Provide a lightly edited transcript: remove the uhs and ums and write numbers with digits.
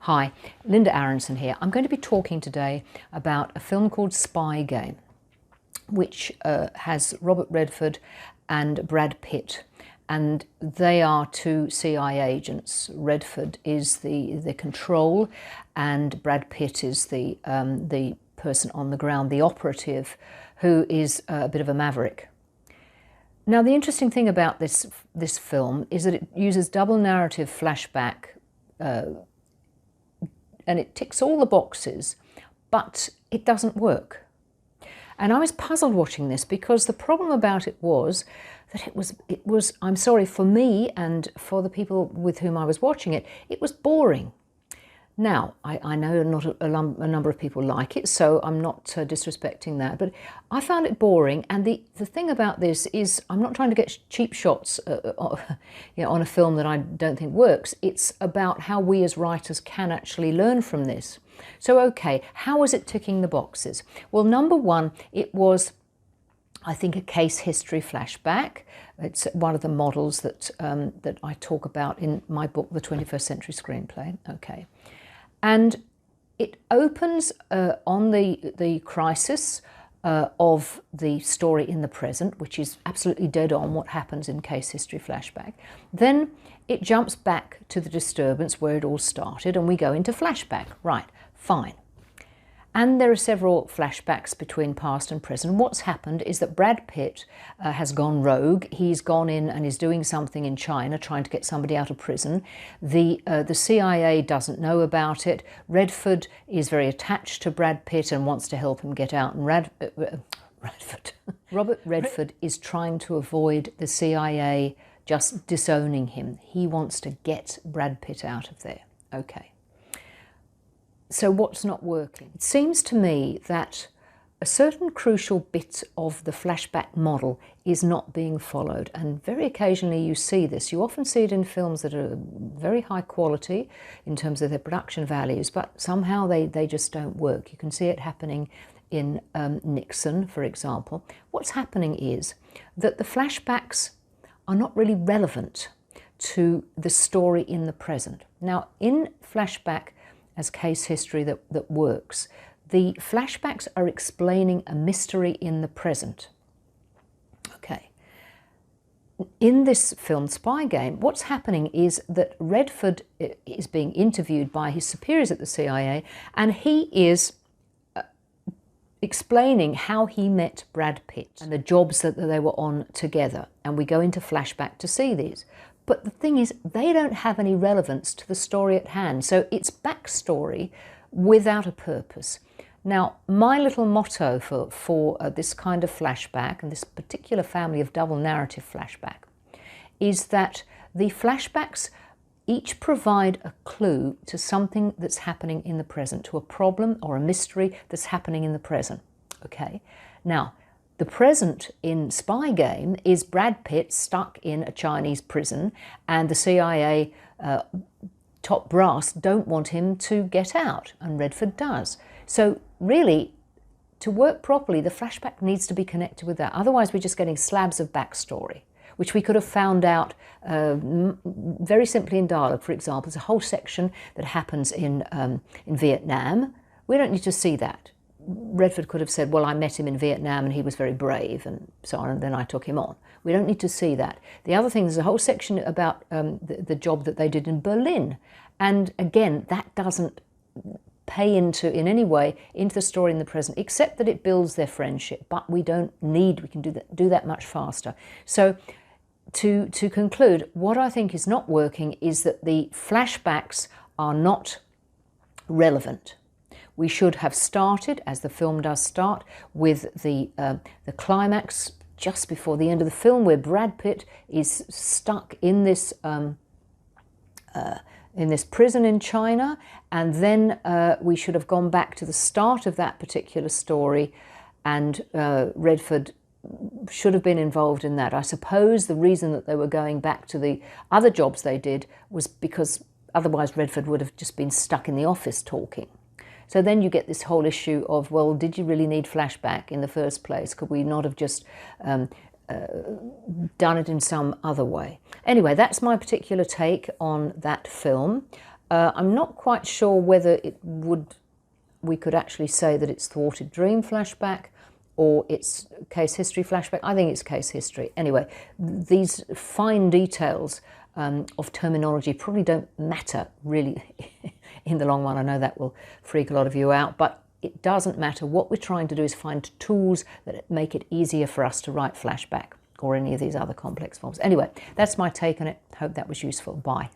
Hi, Linda Aronson here. I'm going to be talking today about a film called Spy Game, which has Robert Redford and Brad Pitt, and they are two CIA agents. Redford is the control, and Brad Pitt is the person on the ground, the operative, who is a bit of a maverick. Now, the interesting thing about this film is that it uses double narrative flashback, and it ticks all the boxes, but it doesn't work. And I was puzzled watching this because the problem about it was that it was, I'm sorry, for me and for the people with whom I was watching it, it was boring. Now, I know not a number of people like it, so I'm not disrespecting that, but I found it boring. And the thing about this is I'm not trying to get cheap shots on a film that I don't think works. It's about how we as writers can actually learn from this. So, okay, how was it ticking the boxes? Well, number one, it was, I think, a case history flashback. It's one of the models that I talk about in my book, The 21st Century Screenplay. Okay. And it opens on the crisis of the story in the present, which is absolutely dead on what happens in case history flashback. Then it jumps back to the disturbance where it all started, and we go into flashback. Right, fine. And there are several flashbacks between past and present. What's happened is that Brad Pitt has gone rogue. He's gone in and is doing something in China, trying to get somebody out of prison. The CIA doesn't know about it. Redford is very attached to Brad Pitt and wants to help him get out. And Robert Redford is trying to avoid the CIA just disowning him. He wants to get Brad Pitt out of there. Okay. So what's not working? It seems to me that a certain crucial bit of the flashback model is not being followed, and very occasionally you see this. You often see it in films that are very high quality in terms of their production values, but somehow they just don't work. You can see it happening in Nixon, for example. What's happening is that the flashbacks are not really relevant to the story in the present. Now, in flashback as case history that works, the flashbacks are explaining a mystery in the present. Okay. In this film, Spy Game, what's happening is that Redford is being interviewed by his superiors at the CIA, and he is explaining how he met Brad Pitt and the jobs that they were on together. And we go into flashback to see these. But the thing is, they don't have any relevance to the story at hand. So it's backstory without a purpose. Now, my little motto for this kind of flashback and this particular family of double narrative flashback is that the flashbacks each provide a clue to something that's happening in the present, to a problem or a mystery that's happening in the present. Okay? Now, the present in Spy Game is Brad Pitt stuck in a Chinese prison, and the CIA top brass don't want him to get out, and Redford does. So really, to work properly, the flashback needs to be connected with that. Otherwise, we're just getting slabs of backstory, which we could have found out very simply in dialogue. For example, there's a whole section that happens in Vietnam. We don't need to see that. Redford could have said, well, I met him in Vietnam and he was very brave and so on, and then I took him on. We don't need to see that. The other thing, there's a whole section about the job that they did in Berlin. And again, that doesn't pay in any way into the story in the present, except that it builds their friendship. But we can do that much faster. So to conclude, what I think is not working is that the flashbacks are not relevant. We should have started, as the film does start, with the climax just before the end of the film, where Brad Pitt is stuck in this prison in China, and then we should have gone back to the start of that particular story, and Redford should have been involved in that. I suppose the reason that they were going back to the other jobs they did was because otherwise Redford would have just been stuck in the office talking. So then you get this whole issue of, well, did you really need flashback in the first place? Could we not have just done it in some other way? Anyway, that's my particular take on that film. I'm not quite sure whether we could actually say that it's thwarted dream flashback or it's case history flashback. I think it's case history. Anyway, these fine details of terminology probably don't matter really in the long run. I know that will freak a lot of you out, but it doesn't matter. What we're trying to do is find tools that make it easier for us to write flashback or any of these other complex forms. Anyway, that's my take on it. Hope that was useful. Bye.